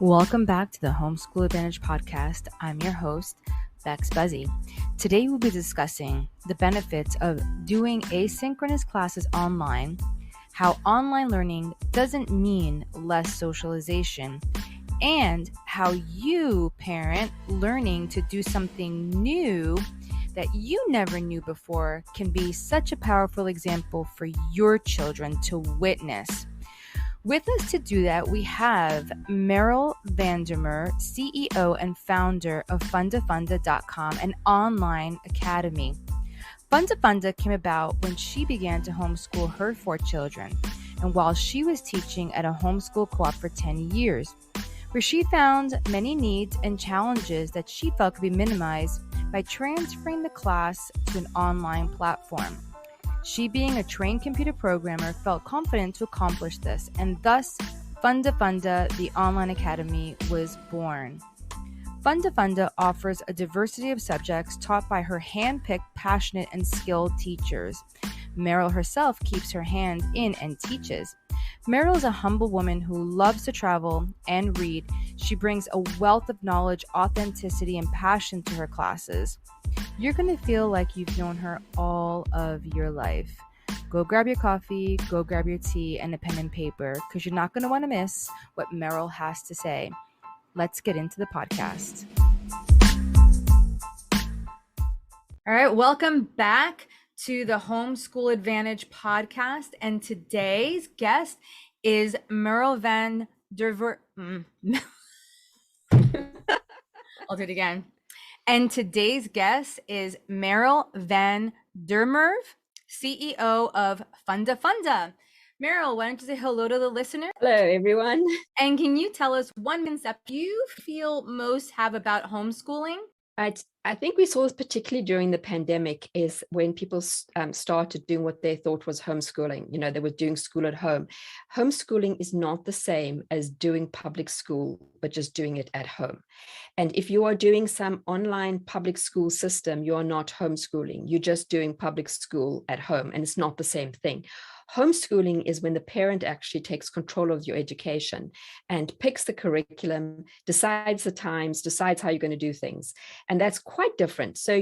Welcome back to the Homeschool Advantage podcast. I'm your host, Bex Buzzy. Today we'll be discussing the benefits of doing asynchronous classes online, how online learning doesn't mean less socialization, and how you, parent, learning to do something new that you never knew before can be such a powerful example for your children to witness. With us to do that, we have Meryl Vandermeer, CEO and founder of FundaFunda.com, an online academy. FundaFunda came about when she began to homeschool her 4 children, and while she was teaching at a homeschool co-op for 10 years, where she found many needs and challenges that she felt could be minimized by transferring the class to an online platform. She, being a trained computer programmer, felt confident to accomplish this, and thus FundaFunda, the online academy, was born. FundaFunda offers a diversity of subjects taught by her hand-picked, passionate, and skilled teachers. Meryl herself keeps her hand in and teaches. Meryl is a humble woman who loves to travel and read. She brings a wealth of knowledge, authenticity, and passion to her classes. You're going to feel like you've known her all of your life. Go grab your coffee, go grab your tea, and a pen and paper, because you're not going to want to miss what Meryl has to say. Let's get into the podcast. All right, welcome back to the Homeschool Advantage podcast. And today's guest is Meryl Van der I'll do it again. And today's guest is Meryl Van der Merwe, CEO of FundaFunda. Meryl, why don't you say hello to the listener? Hello, everyone. And can you tell us one concept you feel most have about homeschooling? I think we saw this particularly during the pandemic is when people started doing what they thought was homeschooling. You know, they were doing school at home. Homeschooling is not the same as doing public school, but just doing it at home. And if you are doing some online public school system, you are not homeschooling. You're just doing public school at home, and it's not the same thing. Homeschooling is when the parent actually takes control of your education and picks the curriculum, decides the times, decides how you're going to do things. And that's quite different. So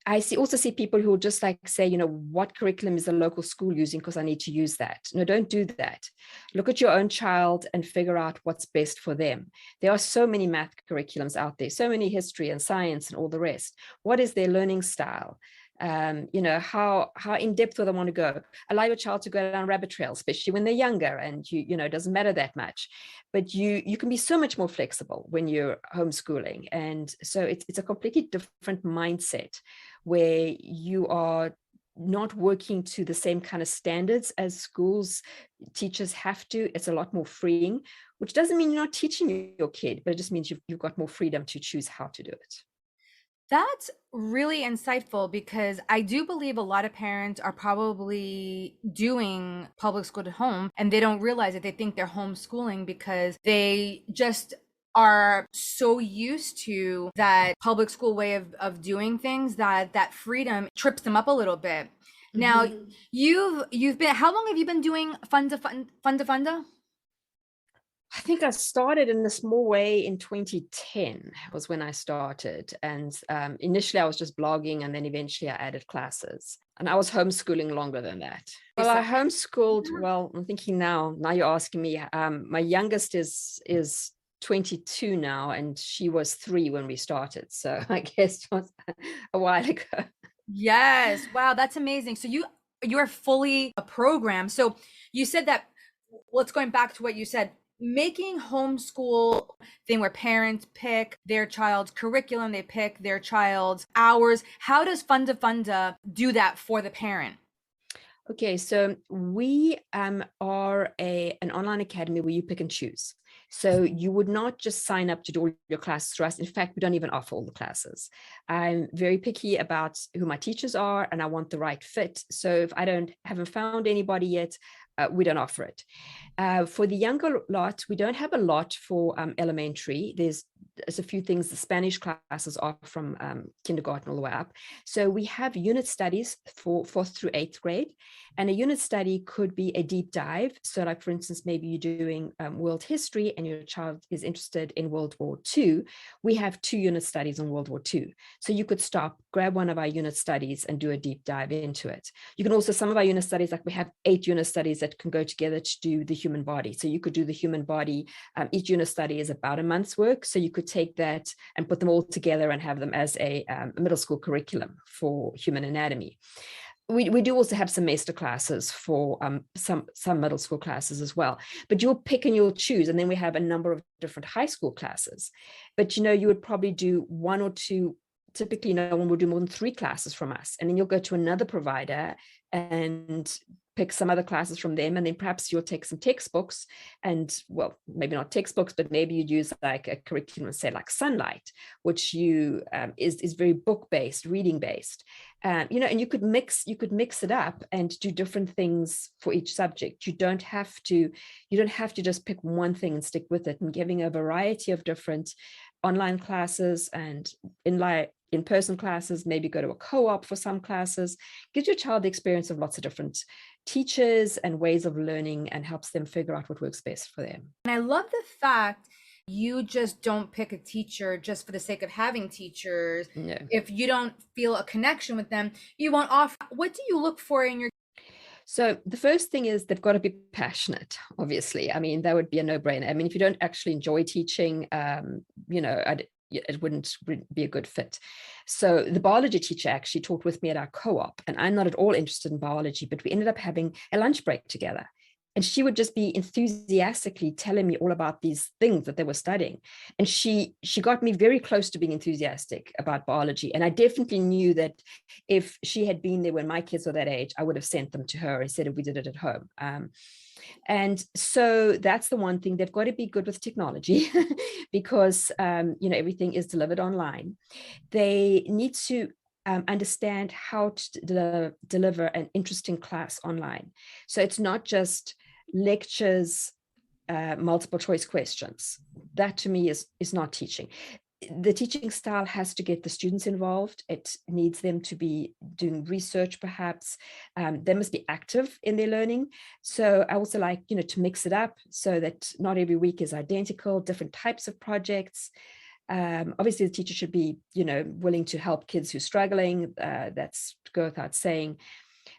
I also see people who will just like say, you know, what curriculum is the local school using because I need to use that. No, don't do that. Look at your own child and figure out what's best for them. There are so many math curriculums out there, so many history and science and all the rest. What is their learning style? You know, how in depth do they want to go? Allow your child to go down rabbit trails, especially when they're younger, and you know, it doesn't matter that much. But you can be so much more flexible when you're homeschooling, and so it's a completely different mindset where you are not working to the same kind of standards as schools teachers have to. It's a lot more freeing, which doesn't mean you're not teaching your kid, but it just means you've got more freedom to choose how to do it. That's really insightful, because I do believe a lot of parents are probably doing public school at home and they don't realize it. They think they're homeschooling because they just are so used to that public school way of doing things that freedom trips them up a little bit. Now, you've been, how long have you been doing FundaFunda? I think I started in a small way in 2010 was when I started. And initially I was just blogging, and then eventually I added classes. And I was homeschooling longer than that. Well, I homeschooled, well, I'm thinking now you're asking me, my youngest is 22 now, and she was 3 when we started. So I guess it was a while ago. Yes. Wow, that's amazing. So you're fully a program. So you said that, let's going back to what you said, making homeschool thing where parents pick their child's curriculum, they pick their child's hours. How does FundaFunda do that for the parent? Okay, so we are an online academy where you pick and choose. So you would not just sign up to do all your classes through us. In fact, we don't even offer all the classes. I'm very picky about who my teachers are, and I want the right fit. So if I haven't found anybody yet, we don't offer it. For the younger lot, we don't have a lot for elementary. There's a few things. The Spanish classes are from kindergarten all the way up. So we have unit studies for 4th through 8th grade. And a unit study could be a deep dive. So like, for instance, maybe you're doing world history, history and your child is interested in World War II, we have 2 unit studies on World War II. So you could stop, grab one of our unit studies and do a deep dive into it. You can also, some of our unit studies, like we have 8 unit studies that can go together to do the human body. So you could do the human body. Each unit study is about a month's work. So you could take that and put them all together and have them as a middle school curriculum for human anatomy. We do also have semester classes for some middle school classes as well, but you'll pick and you'll choose. And then we have a number of different high school classes, but you would probably do 1 or 2. Typically, no one will do more than 3 classes from us. And then you'll go to another provider and pick some other classes from them. And then perhaps you'll take some textbooks and, well, maybe not textbooks, but maybe you'd use like a curriculum, say like Sunlight, which is very book-based, reading-based. And you could mix it up and do different things for each subject. You don't have to just pick one thing and stick with it. And giving a variety of different online classes and in-person classes, maybe go to a co-op for some classes, gives your child the experience of lots of different teachers and ways of learning and helps them figure out what works best for them. And I love the fact you just don't pick a teacher just for the sake of having teachers. No. If you don't feel a connection with them, you won't offer. What do you look for in your? So the first thing is they've got to be passionate, obviously. I mean, that would be a no-brainer. I mean, if you don't actually enjoy teaching, it wouldn't be a good fit. So the biology teacher actually taught with me at our co-op, and I'm not at all interested in biology, but we ended up having a lunch break together. And she would just be enthusiastically telling me all about these things that they were studying. And she got me very close to being enthusiastic about biology. And I definitely knew that if she had been there when my kids were that age, I would have sent them to her instead of we did it at home. And so that's the one thing. They've got to be good with technology because, everything is delivered online. They need to understand how to deliver an interesting class online. So it's not just lectures, multiple choice questions. That to me is not teaching. The teaching style has to get the students involved. It needs them to be doing research, perhaps. They must be active in their learning. So I also like, to mix it up so that not every week is identical, different types of projects. Obviously, the teacher should be, willing to help kids who are struggling. That's to go without saying.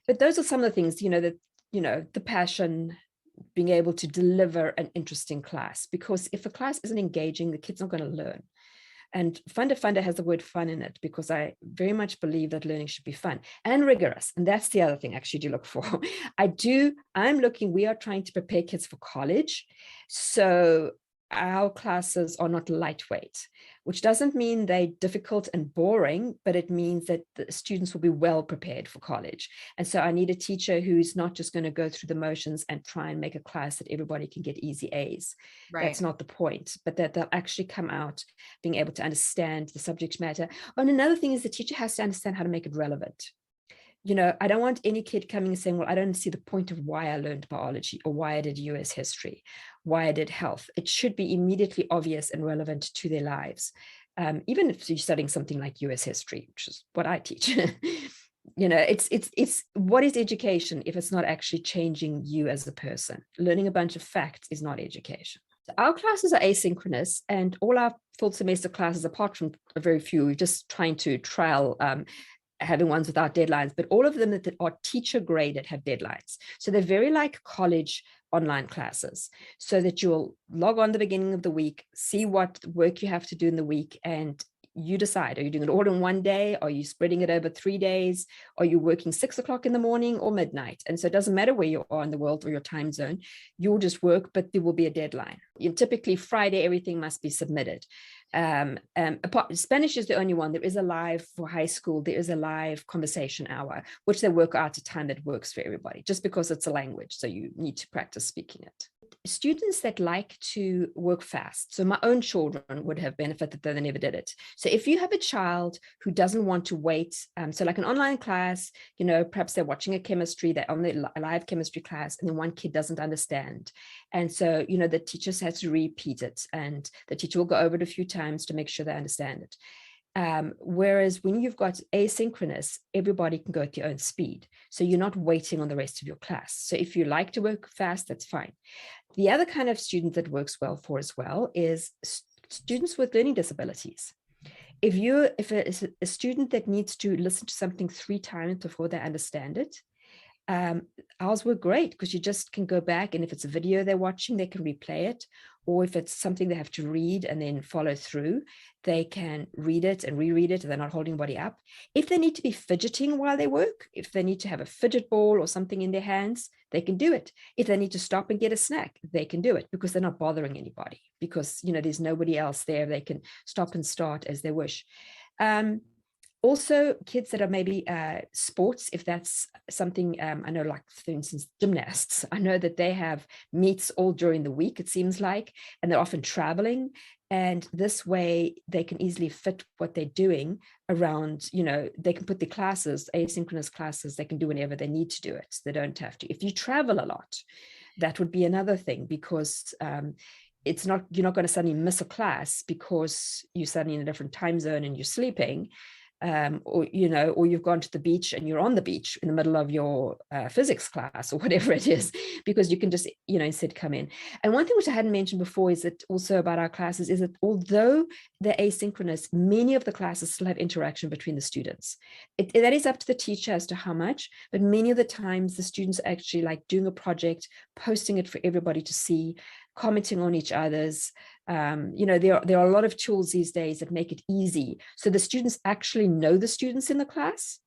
But those are some of the things, the passion, being able to deliver an interesting class. Because if a class isn't engaging, the kid's not going to learn. And FundaFunda has the word fun in it because I very much believe that learning should be fun and rigorous. And that's the other thing actually to look for. We are trying to prepare kids for college. So our classes are not lightweight, which doesn't mean they're difficult and boring, but it means that the students will be well prepared for college. And so I need a teacher who's not just going to go through the motions and try and make a class that everybody can get easy A's. Right. That's not the point, but that they'll actually come out being able to understand the subject matter. And another thing is the teacher has to understand how to make it relevant. I don't want any kid coming and saying, well, I don't see the point of why I learned biology or why I did US history, why I did health. It should be immediately obvious and relevant to their lives. Even if you're studying something like US history, which is what I teach, it's what is education if it's not actually changing you as a person? Learning a bunch of facts is not education. Our classes are asynchronous, and all our full semester classes, apart from a very few, we're just trying to trial having ones without deadlines, but all of them that are teacher graded have deadlines. So they're very like college online classes, so that you'll log on the beginning of the week, see what work you have to do in the week, and you decide, are you doing it all in one day? Are you spreading it over 3 days? Are you working 6 o'clock in the morning or midnight? And so it doesn't matter where you are in the world or your time zone, you'll just work, but there will be a deadline. Typically Friday, everything must be submitted. Spanish is the only one. There is a live for high school. There is a live conversation hour, which they work out a time that works for everybody, just because it's a language. So you need to practice speaking it. Students that like to work fast. So my own children would have benefited that they never did it. So if you have a child who doesn't want to wait, so like an online class, perhaps they're watching a chemistry, they're on the live chemistry class, and then one kid doesn't understand. And so, the teachers have to repeat it, and the teacher will go over it a few times to make sure they understand it. Whereas when you've got asynchronous, everybody can go at their own speed. So you're not waiting on the rest of your class. So if you like to work fast, that's fine. The other kind of student that works well for as well is students with learning disabilities. If a student that needs to listen to something 3 times before they understand it, ours were great because you just can go back, and if it's a video they're watching, they can replay it. Or if it's something they have to read and then follow through, they can read it and reread it, and they're not holding anybody up. If they need to be fidgeting while they work, if they need to have a fidget ball or something in their hands, they can do it. If they need to stop and get a snack, they can do it because they're not bothering anybody, because there's nobody else there. They can stop and start as they wish. Also, kids that are maybe sports, if that's something, I know, like, for instance, gymnasts, I know that they have meets all during the week, it seems like, and they're often traveling. And this way they can easily fit what they're doing around, they can put the classes, asynchronous classes, they can do whenever they need to do it. So they don't have to. If you travel a lot, that would be another thing, because you're not going to suddenly miss a class because you're suddenly in a different time zone and you're sleeping. Or you've gone to the beach and you're on the beach in the middle of your physics class or whatever it is, because you can just, instead come in. And one thing which I hadn't mentioned before is that also about our classes is that although they're asynchronous, many of the classes still have interaction between the students. That is up to the teacher as to how much, but many of the times the students are actually like doing a project, posting it for everybody to see, commenting on each other's. There are a lot of tools these days that make it easy. So the students actually know the students in the class,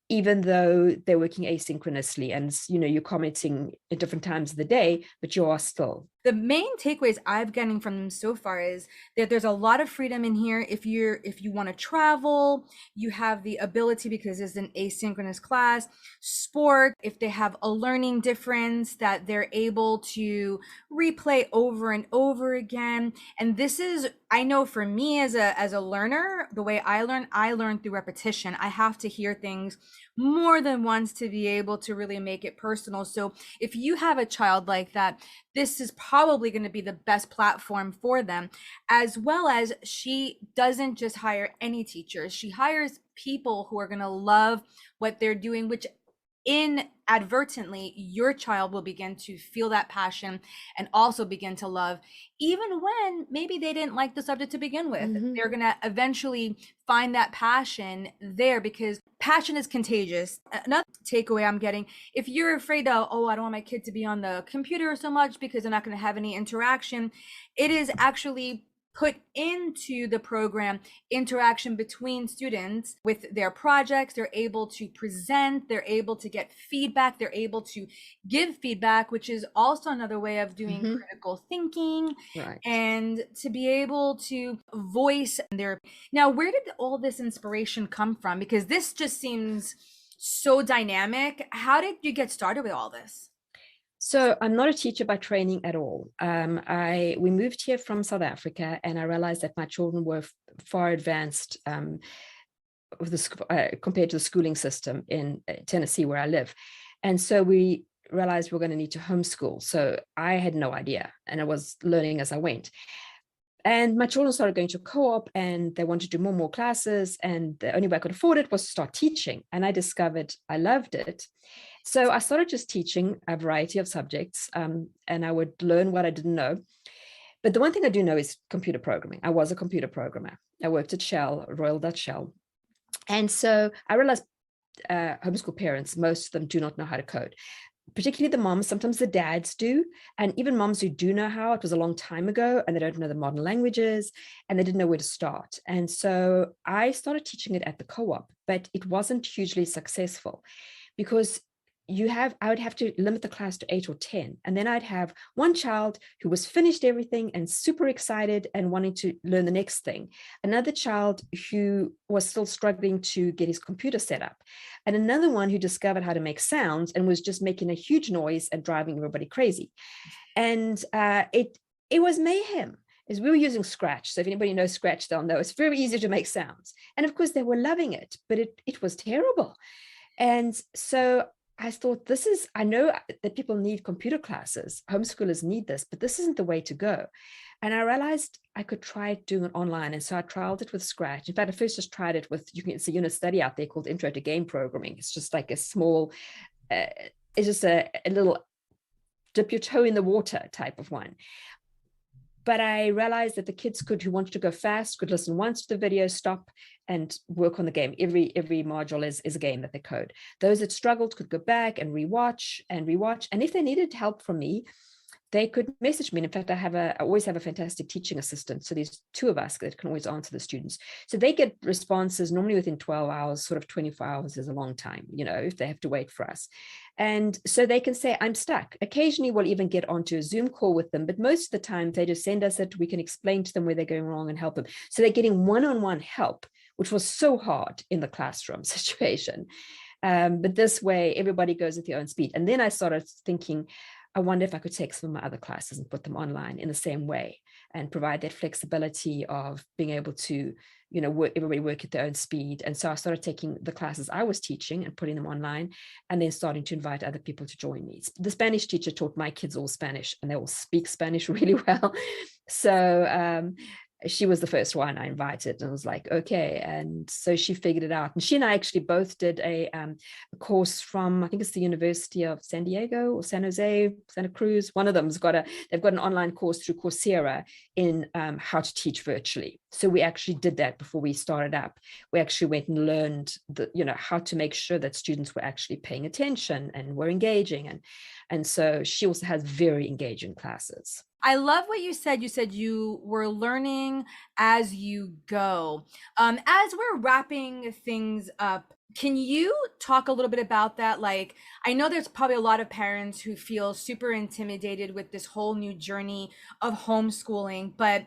even though they're working asynchronously, and you're commenting at different times of the day, but you are still. The main takeaways I'm getting from them so far is that there's a lot of freedom in here. If you want to travel, you have the ability, because it's an asynchronous class. Sport, if they have a learning difference, that they're able to replay over and over again. And this is, I know for me as a learner, the way I learn through repetition. I have to hear things more than once to be able to really make it personal. So if you have a child like that, this is probably going to be the best platform for them. As well as, she doesn't just hire any teachers. She hires people who are going to love what they're doing, which inadvertently your child will begin to feel that passion and also begin to love, even when maybe they didn't like the subject to begin with. Mm-hmm. They're going to eventually find that passion there, because passion is contagious. Another takeaway I'm getting, if you're afraid of, I don't want my kid to be on the computer so much because they're not going to have any interaction, it is actually put into the program interaction between students with their projects. They're able to present, they're able to get feedback, they're able to give feedback, which is also another way of doing critical thinking, right, and to be able to voice their. Now, where did all this inspiration come from? Because this just seems so dynamic. How did you get started with all this? So I'm not a teacher by training at all. We moved here from South Africa, and I realized that my children were far advanced compared to the schooling system in Tennessee, where I live. And so we realized we're going to need to homeschool. So I had no idea, and I was learning as I went. And my children started going to co-op, and they wanted to do more classes. And the only way I could afford it was to start teaching. And I discovered I loved it. So I started just teaching a variety of subjects, and I would learn what I didn't know. But the one thing I do know is computer programming. I was a computer programmer. I worked at Shell, Royal Dutch Shell. And so I realized homeschool parents, most of them do not know how to code. Particularly the moms, sometimes the dads do. And even moms who do know how, it was a long time ago, and they don't know the modern languages, and they didn't know where to start. And so I started teaching it at the co-op, but it wasn't hugely successful, because I would have to limit the class to 8 or 10. And then I'd have one child who was finished everything and super excited and wanting to learn the next thing. Another child who was still struggling to get his computer set up. And another one who discovered how to make sounds and was just making a huge noise and driving everybody crazy. And it was mayhem. As we were using Scratch. So if anybody knows Scratch, they'll know it's very easy to make sounds. And of course they were loving it, but it was terrible. And so I thought, I know that people need computer classes, homeschoolers need this, but this isn't the way to go. And I realized I could try doing it online. And so I trialed it with Scratch. In fact, I first just tried it with, it's a unit study out there called Intro to Game Programming. It's just like a small, it's just a little dip your toe in the water type of one. But I realized that the kids who wanted to go fast, could listen once to the video, stop, and work on the game. Every module is a game that they code. Those that struggled could go back and rewatch. And if they needed help from me, they could message me. And in fact, I always have a fantastic teaching assistant. So there's two of us that can always answer the students. So they get responses normally within 12 hours, sort of 24 hours is a long time, if they have to wait for us. And so they can say, I'm stuck. Occasionally we'll even get onto a Zoom call with them, but most of the time they just send us it. We can explain to them where they're going wrong and help them. So they're getting one-on-one help, which was so hard in the classroom situation. But this way, everybody goes at their own speed. And then I started thinking, I wonder if I could take some of my other classes and put them online in the same way and provide that flexibility of being able to, everybody work at their own speed. And so I started taking the classes I was teaching and putting them online, and then starting to invite other people to join me. The Spanish teacher taught my kids all Spanish, and they all speak Spanish really well. So she was the first one I invited, and was like, okay. And so she figured it out. And she and I actually both did a course from, I think it's the University of San Diego or San Jose, Santa Cruz. One of them's they've got an online course through Coursera in how to teach virtually. So we actually did that before we started up. We actually went and learned how to make sure that students were actually paying attention and were engaging. And so she also has very engaging classes. I love what you said. You said you were learning as you go. As we're wrapping things up, can you talk a little bit about that? Like, I know there's probably a lot of parents who feel super intimidated with this whole new journey of homeschooling, but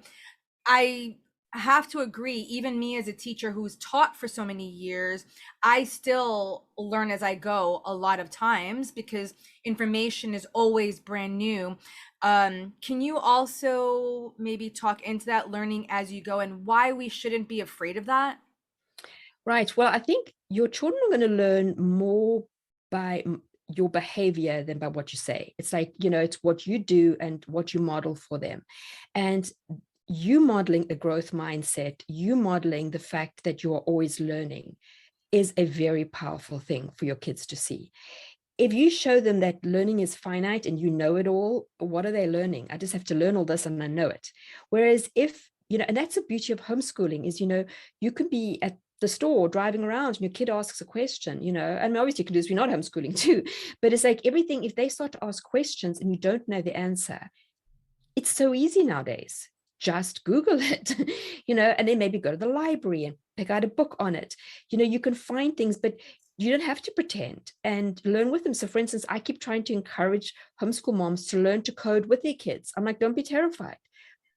I have to agree, even me as a teacher who's taught for so many years, I still learn as I go a lot of times because information is always brand new. Can you also maybe talk into that learning as you go and why we shouldn't be afraid of that? Right. Well, I think your children are going to learn more by your behavior than by what you say. It's like, it's what you do and what you model for them. And you modeling a growth mindset, you modeling the fact that you are always learning is a very powerful thing for your kids to see. If you show them that learning is finite and you know it all, what are they learning? I just have to learn all this and I know it. Whereas if, and that's the beauty of homeschooling is, you can be at the store driving around and your kid asks a question, and obviously you can do this, we're not homeschooling too, but it's like everything, if they start to ask questions and you don't know the answer, it's so easy nowadays. Just Google it, and then maybe go to the library and pick out a book on it. You can find things, but you don't have to pretend and learn with them. So for instance, I keep trying to encourage homeschool moms to learn to code with their kids. I'm like, don't be terrified.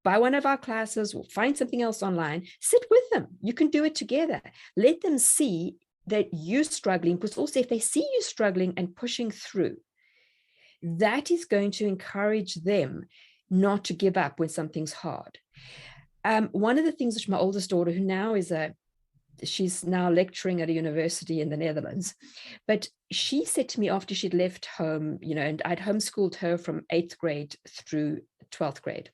Buy one of our classes or find something else online, sit with them. You can do it together. Let them see that you're struggling, because also if they see you struggling and pushing through, that is going to encourage them not to give up when something's hard. One of the things which my oldest daughter, who now she's now lecturing at a university in the Netherlands, but she said to me after she'd left home, and I'd homeschooled her from 8th grade through 12th grade.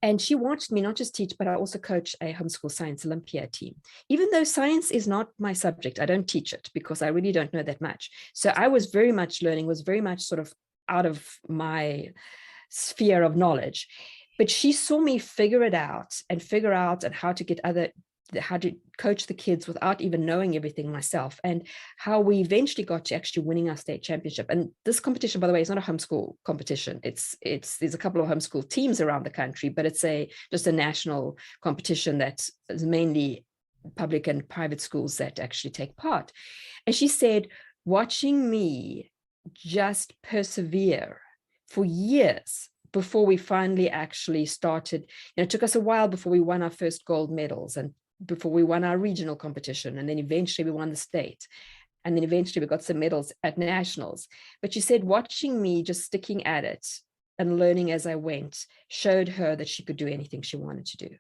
And she watched me not just teach, but I also coach a homeschool science Olympiad team. Even though science is not my subject, I don't teach it because I really don't know that much. So I was very much learning, was very much sort of out of my sphere of knowledge. But she saw me figure out and how to coach the kids without even knowing everything myself, and how we eventually got to actually winning our state championship. And this competition, by the way, is not a homeschool competition. There's a couple of homeschool teams around the country, but it's just a national competition that is mainly public and private schools that actually take part. And she said, watching me just persevere for years before we finally actually started, it took us a while before we won our first gold medals and before we won our regional competition. And then eventually we won the state. And then eventually we got some medals at nationals. But she said, watching me just sticking at it and learning as I went showed her that she could do anything she wanted to do.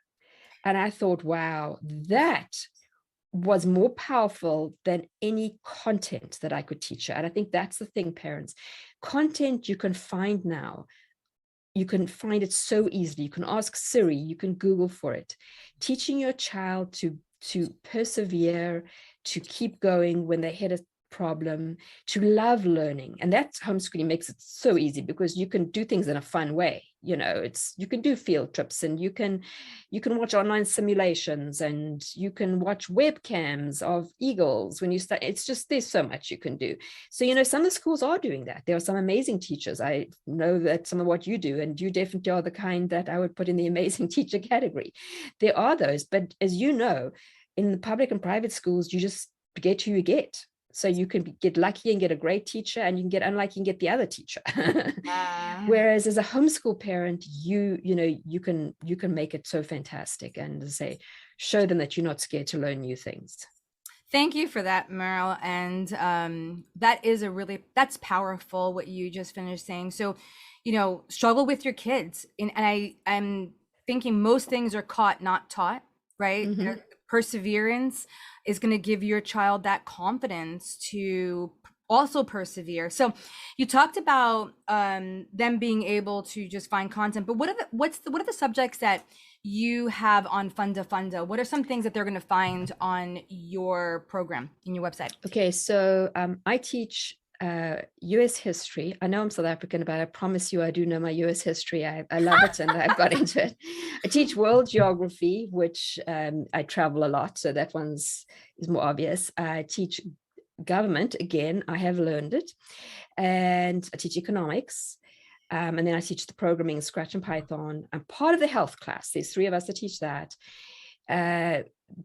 And I thought, wow, that was more powerful than any content that I could teach her. And I think that's the thing, parents. Content you can find now. You can find it so easily. You can ask Siri, you can Google for it. Teaching your child to persevere, to keep going when they hit a problem, to love learning. And that's homeschooling makes it so easy because you can do things in a fun way. You know, you can do field trips, and you can watch online simulations, and you can watch webcams of eagles when you start. It's just, there's so much you can do. So, you know, some of the schools are doing that. There are some amazing teachers. I know that some of what you do, and you definitely are the kind that I would put in the amazing teacher category. There are those, but as you know, in the public and private schools, you just get who you get. So you can get lucky and get a great teacher, and you can get unlucky and get the other teacher. Whereas as a homeschool parent, you can make it so fantastic, and say, show them that you're not scared to learn new things. Thank you for that, Meryl. And that's powerful what you just finished saying. So, you know, struggle with your kids. And I'm thinking most things are caught, not taught, right? Mm-hmm. Perseverance is going to give your child that confidence to also persevere. So you talked about them being able to just find content, but what are the subjects that you have on FundaFunda? What are some things that they're going to find on your program, in your website? Okay, so I teach US history. I know I'm South African, but I promise you I do know my US history. I love it, and I've got into it. I teach world geography, which I travel a lot, so that is more obvious. I teach government, again, I have learned it. And I teach economics. And then I teach the programming, Scratch and Python. I'm part of the health class. There's 3 of us that teach that.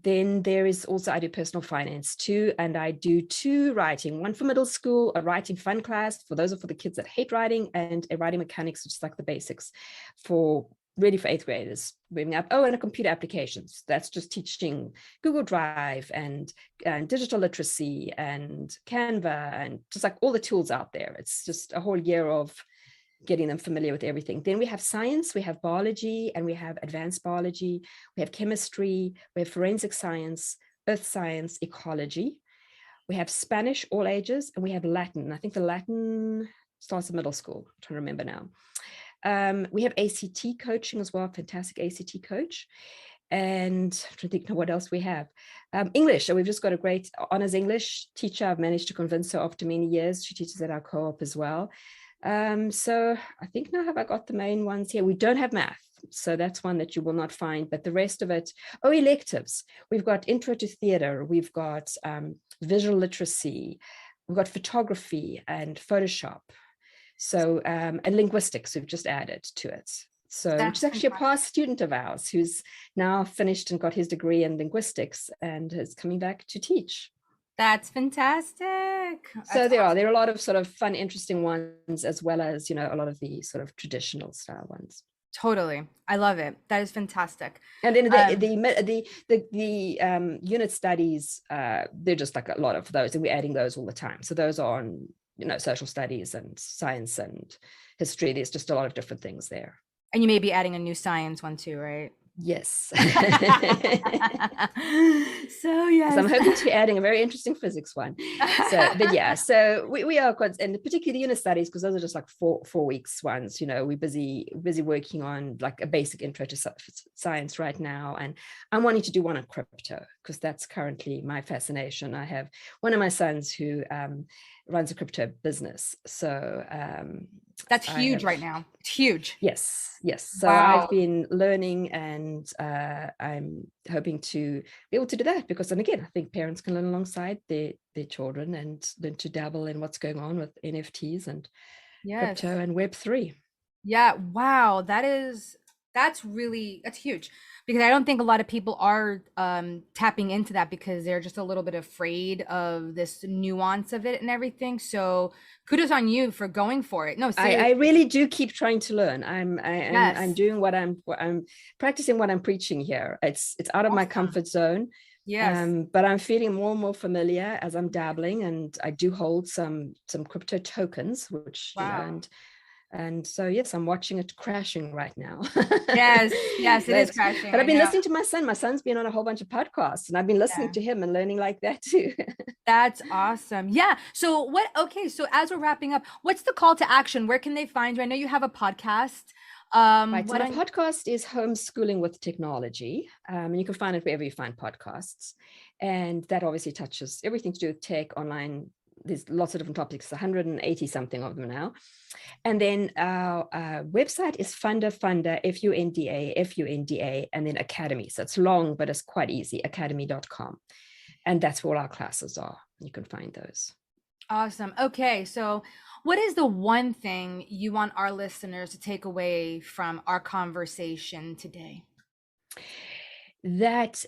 Then there is also, I do personal finance too, and I do 2 writing, one for middle school, a writing fun class, for those are for the kids that hate writing, and a writing mechanics, which is like the basics for 8th graders moving up. Oh, and a computer applications. That's just teaching Google Drive and digital literacy and Canva, and just like all the tools out there. It's just a whole year of getting them familiar with everything. Then we have science, we have biology, and we have advanced biology, we have chemistry, we have forensic science, earth science, ecology. We have Spanish, all ages, and we have Latin. I think the Latin starts at middle school. I'm trying to remember now. We have ACT coaching as well, fantastic ACT coach. And I'm trying to think what else we have. English, so we've just got a great honors English teacher. I've managed to convince her after many years. She teaches at our co-op as well. So I think now have I got the main ones here. We don't have math, so that's one that you will not find, but the rest of it, electives. We've got intro to theater, we've got visual literacy, we've got photography and Photoshop. So, and linguistics, we've just added to it. So, which is actually a past student of ours who's now finished and got his degree in linguistics and is coming back to teach. That's fantastic. So there are a lot of sort of fun, interesting ones, as well as, you know, a lot of the sort of traditional style ones. Totally. I love it. That is fantastic. And then the unit studies, they're just like a lot of those, and we're adding those all the time. So those are on, you know, social studies and science and history. There's just a lot of different things there. And you may be adding a new science one too, right? Yes. So yes, I'm hoping to be adding a very interesting physics one. So, but yeah, so we are quite, and particularly the unit studies, because those are just like four weeks ones. You know, we're busy working on like a basic intro to science right now, and I'm wanting to do one on crypto because that's currently my fascination. I have one of my sons who runs a crypto business, so that's huge right now. It's huge. Yes. So wow. I've been learning, and I'm hoping to be able to do that because, and again, I think parents can learn alongside their children and learn to dabble in what's going on with NFTs and crypto and Web3. Yeah. Wow. That's huge, because I don't think a lot of people are tapping into that because they're just a little bit afraid of this nuance of it and everything. So kudos on you for going for it. No, I really do keep trying to learn. I'm doing what I'm practicing what I'm preaching here. It's out of my comfort zone. Yes. But I'm feeling more and more familiar as I'm dabbling, and I do hold some crypto tokens, which you know, and And so, yes, I'm watching it crashing right now. Yes, it is crashing. But I've been listening to my son. My son's been on a whole bunch of podcasts, and I've been listening to him and learning like that too. That's awesome. Yeah. So so as we're wrapping up, what's the call to action? Where can they find you? I know you have a podcast. Right. So my podcast is Homeschooling with Technology. And you can find it wherever you find podcasts. And that obviously touches everything to do with tech, online. There's lots of different topics, 180 something of them now. And then our website is FundaFunda, FUNDA, and then Academy. So it's long, but it's quite easy, academy.com. And that's where all our classes are. You can find those. Awesome. Okay. So what is the one thing you want our listeners to take away from our conversation today? That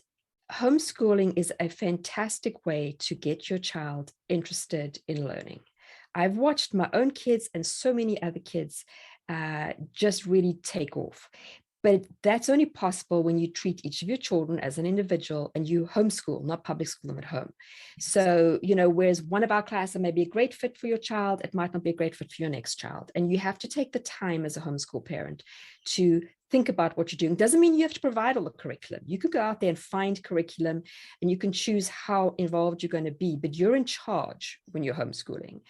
homeschooling is a fantastic way to get your child interested in learning. I've watched my own kids and so many other kids just really take off. But that's only possible when you treat each of your children as an individual and you homeschool, not public school them at home. So, whereas one of our classes may be a great fit for your child, it might not be a great fit for your next child. And you have to take the time as a homeschool parent to think about what you're doing. Doesn't mean you have to provide all the curriculum. You could go out there and find curriculum and you can choose how involved you're going to be, but you're in charge when you're homeschooling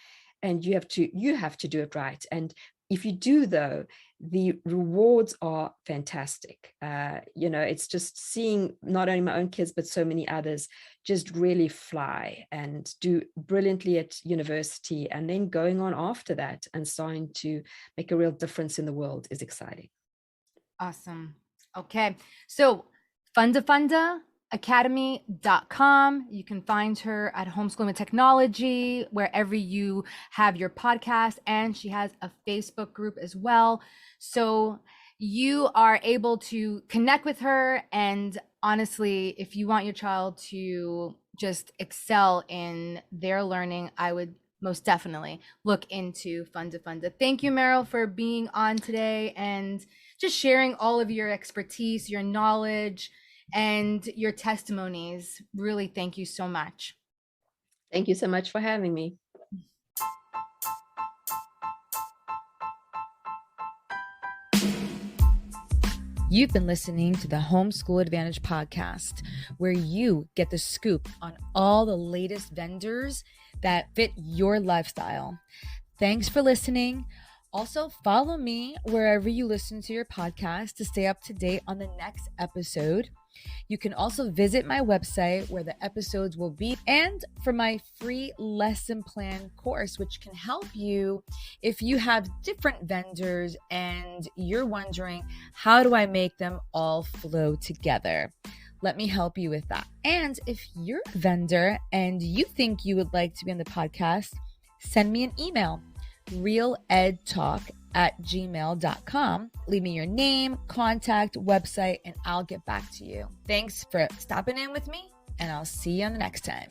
and you have to do it right. And if you do, though, the rewards are fantastic. It's just seeing not only my own kids, but so many others just really fly and do brilliantly at university. And then going on after that and starting to make a real difference in the world is exciting. Awesome. Okay. So FundaFunda, academy.com. You can find her at Homeschooling with Technology, wherever you have your podcast, and she has a Facebook group as well. So you are able to connect with her. And honestly, if you want your child to just excel in their learning, I would most definitely look into FundaFunda. Thank you, Meryl, for being on today and just sharing all of your expertise, your knowledge, and your testimonies. Really, thank you so much. Thank you so much for having me. You've been listening to the Homeschool Advantage podcast, where you get the scoop on all the latest vendors that fit your lifestyle. Thanks for listening. Also, follow me wherever you listen to your podcast to stay up to date on the next episode. You can also visit my website where the episodes will be, and for my free lesson plan course, which can help you if you have different vendors and you're wondering, how do I make them all flow together? Let me help you with that. And if you're a vendor and you think you would like to be on the podcast, send me an email, realedtalk@gmail.com. Leave me your name, contact, website, and I'll get back to you. Thanks for stopping in with me, and I'll see you on the next time.